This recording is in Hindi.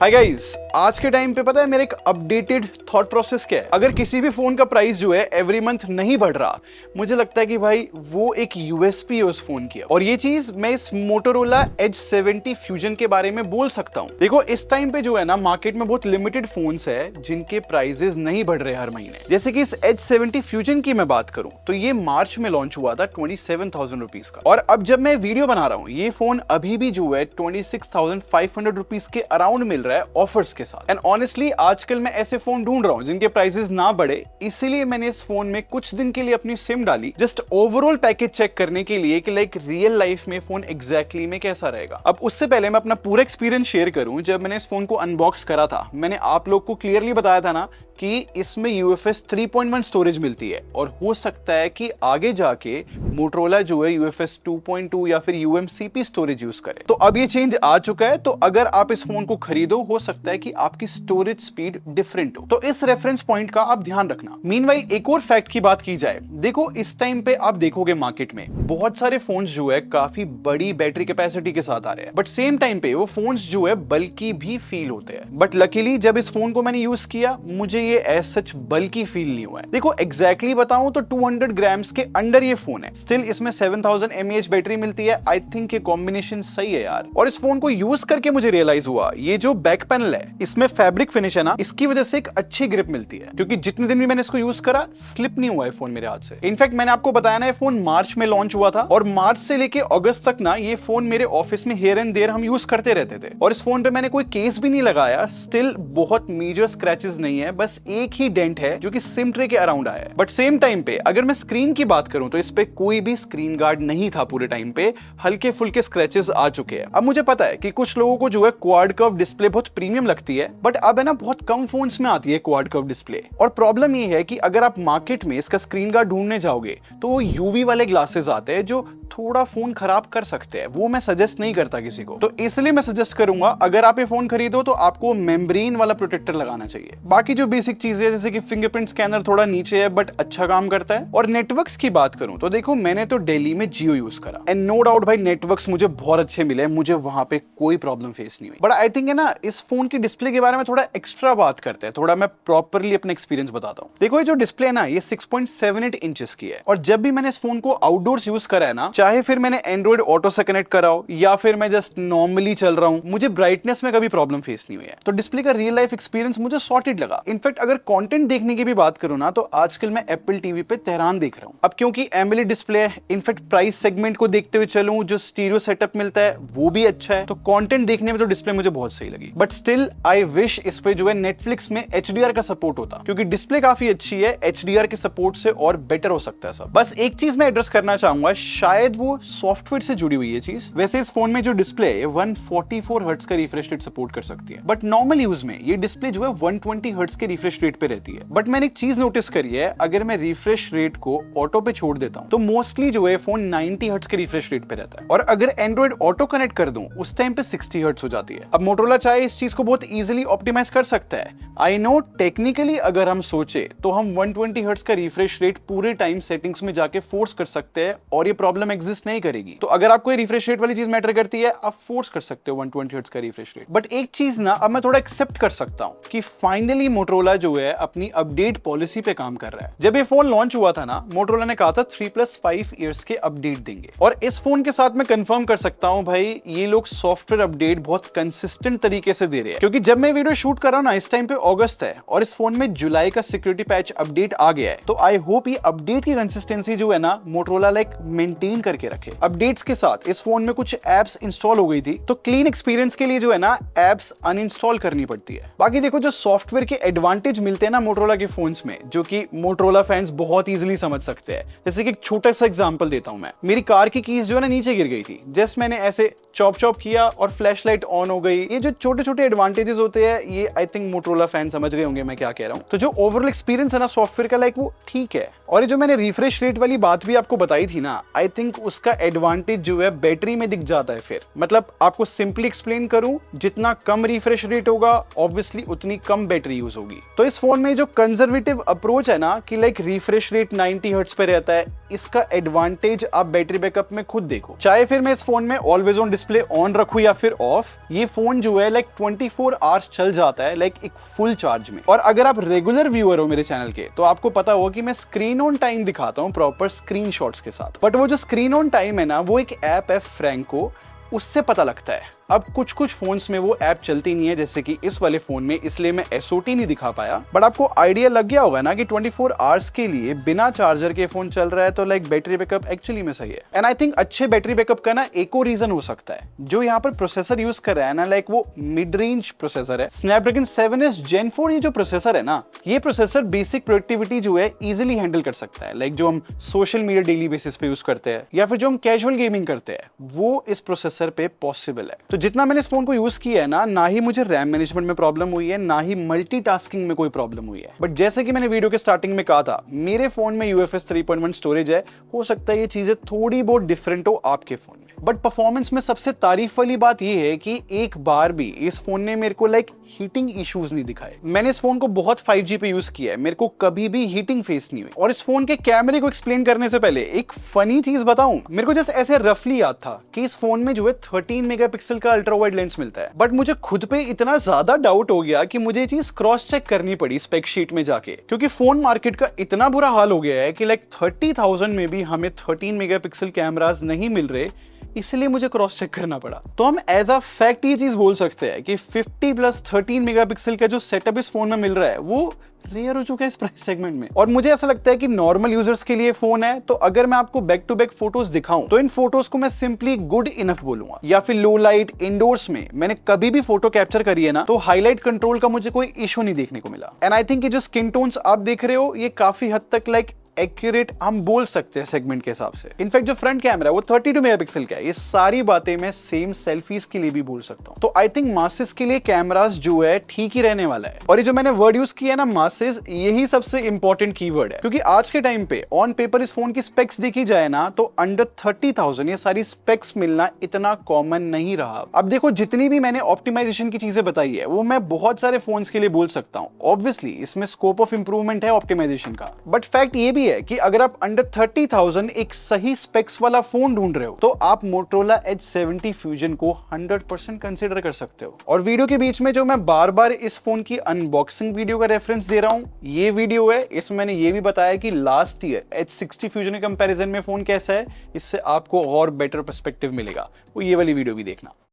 हाय गाइस, आज के टाइम पे पता है मेरा एक अपडेटेड थॉट प्रोसेस क्या है। अगर किसी भी फोन का प्राइस जो है एवरी मंथ नहीं बढ़ रहा, मुझे लगता है कि भाई वो एक यूएसपी है उस फोन की। और ये चीज मैं इस मोटोरोला एज 70 फ्यूजन के बारे में बोल सकता हूँ। देखो इस टाइम पे जो है ना मार्केट में बहुत लिमिटेड फोन्स है जिनके प्राइजेस नहीं बढ़ रहे हर महीने। जैसे कि इस एज 70 फ्यूजन की मैं बात करूं तो ये मार्च में लॉन्च हुआ था 27,000 रुपीज का, और अब जब मैं वीडियो बना रहा हूँ ये फोन अभी भी जो है 26,500 रुपीज के अराउंड मिल रहा है ऑफर्स के साथ। एंड ऑनेस्टली आजकल मैं ऐसे फोन ढूंढ रहा हूं जिनके प्राइसेस ना बढ़े, इसीलिए मैंने इस फोन में कुछ दिन के लिए अपनी सिम डाली, जस्ट ओवरऑल पैकेज चेक करने के लिए कि लाइक रियल लाइफ में फोन एग्जैक्टली में कैसा रहेगा। अब उससे पहले मैं अपना पूरा एक्सपीरियंस शेयर करूं। जब मैंने इस फोन को अनबॉक्स करा था, मैंने आप लोग को क्लियरली बताया था ना कि इसमें UFS 3.1 स्टोरेज मिलती है, और हो सकता है कि आगे जाके मोटरोला जो है UFS 2.2 या फिर UMCP स्टोरेज यूज करे। तो अब ये चेंज आ चुका है, तो अगर आप इस फोन को खरीदो हो सकता है कि आपकी स्टोरेज स्पीड डिफरेंट हो, तो इस रेफरेंस पॉइंट का आप ध्यान रखना। मीनवाइल एक और फैक्ट की बात की जाए, देखो इस टाइम पे आप देखोगे मार्केट में बहुत सारे फोन्स जो है काफी बड़ी बैटरी कैपेसिटी के साथ आ रहे हैं, बट सेम टाइम पे वो फोन्स जो है बल्कि भी फील होते हैं। बट लकीली जब इस फोन को मैंने यूज किया मुझे ये एज सच बल्कि फील नहीं हुआ है। देखो एग्जैक्टली बताऊं तो 200 ग्राम्स के अंडर ये फोन है, स्टिल इसमें 7000 mAh बैटरी मिलती है। आई थिंक ये कॉम्बिनेशन सही है यार। और इस फोन को यूज करके मुझे रियलाइज हुआ ये जो बैक पैनल है इसमें फैब्रिक फिनिश है ना, इसकी वजह से एक अच्छी ग्रिप मिलती है, क्योंकि जितने दिन भी मैंने इसको यूज करा स्लिप नहीं हुआ है फोन मेरे हाथ से। इनफैक्ट मैंने आपको बताया ना ये फोन मार्च में लॉन्च हुआ था, और मार्च से लेके अगस्त तक ना ये फोन मेरे ऑफिस में हियर एंड देयर हम यूज करते रहते थे, और इस फोन पे मैंने कोई केस भी नहीं लगाया। स्टिल बहुत मेजर स्क्रैचेस नहीं है, बस एक ही डेंट है जो कि सिम ट्रे के अराउंड आया है। बट सेम टाइम पे अगर मैं स्क्रीन की बात करूं तो इस पे कोई भी स्क्रीन गार्ड नहीं था पूरे टाइम पे, हल्के फुल्के स्क्रैचेस आ चुके हैं। अब मुझे पता है कि कुछ लोगों को जो है क्वाड कर्व डिस्प्ले बहुत प्रीमियम लगती है, बट अब है ना बहुत कम फोन्स में आती है क्वाड कर्व डिस्प्ले। और प्रॉब्लम ये है कि अगर आप मार्केट में इसका स्क्रीन गार्ड ढूंढने जाओगे तो यूवी वाले ग्लासेस आते हैं जो थोड़ा फोन खराब कर सकते हैं, वो मैं सजेस्ट नहीं करता किसी को। तो इसलिए मैं सजेस्ट करूंगा अगर आप ये फोन खरीदो तो आपको मेम्ब्रेन वाला प्रोटेक्टर लगाना चाहिए। बाकी जो बेसिक चीजें जैसे कि फिंगरप्रिंट स्कैनर थोड़ा नीचे है बट अच्छा काम करता है। और नेटवर्क्स की बात करूं तो देखो मैंने तो दिल्ली में जियो यूज करा, एंड नो डाउट भाई नेटवर्क्स मुझे बहुत अच्छे मिले, मुझे वहां पे कोई प्रॉब्लम फेस नहीं हुई। बट आई थिंक है ना इस फोन की डिस्प्ले के बारे में थोड़ा एक्स्ट्रा बात करते हैं, थोड़ा मैं प्रॉपरली अपना एक्सपीरियंस बताता हूँ। देखो ये जो डिस्प्ले है ना ये 6.78 इंचेस की है, और जब भी मैंने इस फोन को आउटडोर्स यूज करा है ना, चाहे फिर मैंने एंड्रॉइड ऑटो से कनेक्ट करा हो या फिर मैं जस्ट नॉर्मली चल रहा हूं, मुझे ब्राइटनेस में कभी प्रॉब्लम फेस नहीं हुई है। तो डिस्प्ले का रियल लाइफ एक्सपीरियंस मुझे सॉर्टेड लगा। इनफैक्ट अगर कंटेंट देखने की भी बात करूं ना तो आजकल मैं एप्पल टीवी पे तेहरान देख रहा हूं, अब क्योंकि एमोलेड डिस्प्ले है। इनफैक्ट प्राइस सेगमेंट को देखते हुए चलूं, जो स्टीरियो सेटअप मिलता है वो भी अच्छा है, तो कंटेंट देखने में तो डिस्प्ले मुझे बहुत सही लगी। बट स्टिल आई विश इस पे जो है नेटफ्लिक्स में HDR का सपोर्ट होता, क्योंकि डिस्प्ले काफी अच्छी है, HDR के सपोर्ट से और बेटर हो सकता है सब। बस एक चीज मैं एड्रेस करना चाहूंगा, शायद वो सॉफ्टवेयर से जुड़ी हुई है चीज। वैसे इस फोन में जो डिस्प्ले है 144 हर्ट्ज का रिफ्रेश रेट सपोर्ट कर सकती है, बट नॉर्मल यूज में ये डिस्प्ले जो है 120 हर्ट्ज के रिफ्रेश रेट पे रहती है। बट मैंने एक चीज नोटिस करी है, अगर मैं रिफ्रेश रेट को ऑटो पे छोड़ देता हूं तो मोस्टली जो है फोन 90 हर्ट्ज के रिफ्रेश रेट पे रहता है, और अगर एंड्रॉइड ऑटो कनेक्ट कर दूं उस टाइम पे 60 हर्ट्ज हो जाती है। अब मोटोरोला चाहे इस चीज को बहुत इजीली ऑप्टिमाइज कर सकता है। आई नो टेक्निकली अगर हम सोचे तो हम 120 हर्ट्ज का रिफ्रेश रेट पूरे टाइम सेटिंग्स में जाके फोर्स कर सकते हैं और ये प्रॉब्लम एग्जिस्ट नहीं करेगी। तो अगर आपको रिफ्रेश रेट वाली चीज मैटर करती है आप फोर्स कर सकते हो 120 हर्ट्ज का रिफ्रेश रेट। बट एक चीज ना अब मैं थोड़ा एक्सेप्ट कर सकता हूं कि फाइनली मोटोरोला जो है अपनी अपडेट पॉलिसी पे काम कर रहा है। जब ये फोन लॉन्च हुआ था ना, मोटोरोला ने कहा था 3+5 इयर्स के अपडेट देंगे, और इस फोन के साथ मैं कंफर्म कर सकता हूं भाई ये लोग सॉफ्टवेयर अपडेट बहुत कंसिस्टेंट तरीके से दे रहे हैं। क्योंकि जब मैं वीडियो शूट कर रहा हूं ना इस टाइम पे अगस्त है, और इस फोन में जुलाई का सिक्योरिटी पैच अपडेट आ गया है, तो आई होप ये अपडेट की कंसिस्टेंसी जो है ना मोटोरोला लाइक मेंटेन करके रखे। अपडेट्स के साथ इस फोन में कुछ एप्स इंस्टॉल हो गई थी, तो क्लीन एक्सपीरियंस के लिए जो है ना एप्स अनइंस्टॉल करनी पड़ती है। बाकी देखो जो सॉफ्टवेयर के एडवांटेज मिलते हैं ना मोटोरोला के फोन्स में, जो कि मोटोरोला फैंस बहुत इजीली समझ सकते हैं। जैसे कि एक छोटा सा एग्जांपल देता हूं मैं, मेरी कार की कीज जो है ना नीचे गिर गई थी, जस्ट मैंने ऐसे चॉप चॉप किया और फ्लैश लाइट ऑन हो गई। ये जो छोटे छोटे एडवांटेजेस होते हैं ये आई थिंक मोटोरोला फैन समझ गए होंगे मैं क्या कह रहा हूं। तो जो ओवरऑल एक्सपीरियंस है ना सॉफ्टवेयर का लाइक वो ठीक है। और ये जो मैंने रिफ्रेश रेट वाली बात भी आपको बताई थी ना, आई थिंक उसका एडवांटेज जो है बैटरी में दिख जाता है। फिर मतलब आपको सिंपली एक्सप्लेन करूं, जितना कम रिफ्रेश रेट होगा ऑब्वियसली उतनी कम बैटरी यूज होगी। तो इस फोन में जो कंजर्वेटिव अप्रोच है ना कि लाइक रिफ्रेश रेट 90 हर्ट्ज पे रहता है, इसका एडवांटेज आप बैटरी बैकअप में खुद देखो। चाहे फिर मैं इस फोन में ऑलवेज ऑन डिस्प्ले ऑन रखूं या फिर ऑफ, ये फोन जो है लाइक 24 आवर्स चल जाता है लाइक एक फुल चार्ज में। और अगर आप रेगुलर व्यूअर हो मेरे चैनल के तो आपको पता होगा कि मैं स्क्रीन ऑन टाइम दिखाता हूं प्रॉपर स्क्रीनशॉट्स के साथ। बट वो जो स्क्रीन ऑन टाइम है ना, वो एक ऐप है फ्रैंको, उससे पता लगता है। अब कुछ कुछ फोन्स में वो ऐप चलती नहीं है, जैसे कि इस वाले फोन में, इसलिए मैं एसओटी नहीं दिखा पाया। बट आपको आइडिया लग गया होगा ना कि 24 आवर्स के लिए बिना चार्जर के फोन चल रहा है, तो लाइक बैटरी बैकअप एक्चुअली में सही है। एंड आई थिंक अच्छे बैटरी बैकअप का ना एक और रीजन हो सकता है, जो यहाँ पर प्रोसेसर यूज कर रहा है ना, लाइक वो मिड रेंज प्रोसेसर है, स्नैपड्रैगन 7S Gen 4। ये जो प्रोसेसर है ना, ये प्रोसेसर बेसिक प्रोडक्टिविटी जो है इजिली हैंडल कर सकता है। लाइक जो हम सोशल मीडिया डेली बेसिस पे यूज करते हैं या फिर जो हम कैजुअल गेमिंग करते हैं, वो इस प्रोसेसर पे पॉसिबल है। तो जितना मैंने इस फोन को यूज किया है ना ही मुझे रैम मैनेजमेंट में प्रॉब्लम हुई है, ना ही मल्टीटास्किंग में कोई प्रॉब्लम हुई है। बट जैसे कि मैंने वीडियो के स्टार्टिंग में कहा था, मेरे फोन में UFS 3.1 स्टोरेज है, हो सकता है ये चीजें थोड़ी बहुत डिफरेंट हो आपके फोन में। बट परफॉर्मेंस में सबसे तारीफ वाली बात ये है कि एक बार भी इस फोन ने मेरे को लाइक हीटिंग इश्यूज नहीं दिखाए। मैंने इस फोन को बहुत 5G पे यूज किया है, मेरे को कभी भी हीटिंग फेस नहीं हुई। और इस फोन के कैमरे को एक्सप्लेन करने से पहले एक फनी चीज बताऊं, मेरे को जैसे ऐसे रफली याद था कि इस फोन में जो है 13 मेगापिक्सल का अल्ट्रा वाइड लेंस मिलता है। बट मुझे खुद पे इतना ज्यादा डाउट हो गया कि मुझे ये चीज क्रॉस चेक करनी पड़ी स्पेक शीट में जाके, क्योंकि फोन मार्केट का इतना बुरा हाल हो गया है कि लाइक 30,000 में भी हमें 13 मेगापिक्सल कैमरास नहीं मिल रहे, इसलिए मुझे क्रॉस चेक करना पड़ा। तो हम एज अ फैक्ट ये चीज बोल सकते हैं कि 50 प्लस 13 मेगापिक्सल का जो सेटअप इस फोन में मिल रहा है, वो रेयर हो चुका है इस प्राइस सेगमेंट में। और मुझे ऐसा लगता है कि नॉर्मल यूजर्स के लिए फोन है, तो अगर मैं आपको बैक टू बैक फोटोज दिखाऊं तो इन फोटोज को मैं सिंपली गुड इनफ बोलूंगा। या फिर लो लाइट इंडोर्स में मैंने कभी भी फोटो कैप्चर करी है ना, तो हाईलाइट कंट्रोल का मुझे कोई इशू नहीं देखने को मिला। एंड आई थिंक ये जो स्किन टोन्स आप देख रहे हो, ये काफी हद तक लाइक एक्यूरेट हम बोल सकते हैं सेगमेंट के हिसाब से। इनफैक्ट जो फ्रंट कैमरा है वो 32 मेगापिक्सल का है। ये सारी बातें मैं सेम सेल्फीज के लिए भी बोल सकता हूं। तो आई थिंक मासेस के लिए कैमरास जो है ठीक ही रहने वाला है। और ये जो मैंने वर्ड यूज किया है ना, मासेस, यही सबसे इंपॉर्टेंट कीवर्ड है, क्योंकि आज के टाइम पे ऑन पेपर इस फोन की स्पेक्स देखी जाए ना, तो अंडर 30,000 ये सारी स्पेक्स मिलना इतना कॉमन नहीं रहा। अब देखो, जितनी भी मैंने ऑप्टिमाइजेशन की चीजें बताई है, वो मैं बहुत सारे फोन्स के लिए बोल सकता हूं। ऑब्वियसली इसमें स्कोप ऑफ इंप्रूवमेंट है ऑप्टिमाइजेशन का, बट फैक्ट ये भी है कि अगर आप अंडर 30,000 एक सही स्पेक्स वाला फोन ढूंढ रहे हो, तो आप Motorola Edge 70 Fusion को 100% कंसीडर कर सकते हो। और वीडियो के बीच में जो मैं बार बार इस फोन की अनबॉक्सिंग वीडियो का रेफरेंस दे रहा हूं, ये वीडियो है। इसमें मैंने ये भी बताया कि लास्ट ईयर H60 Fusion के कंपैरिजन में फोन कैसा है, इससे आपको और बेटर पर्सपेक्टिव मिलेगा। वो ये वाली वीडियो भी देखना।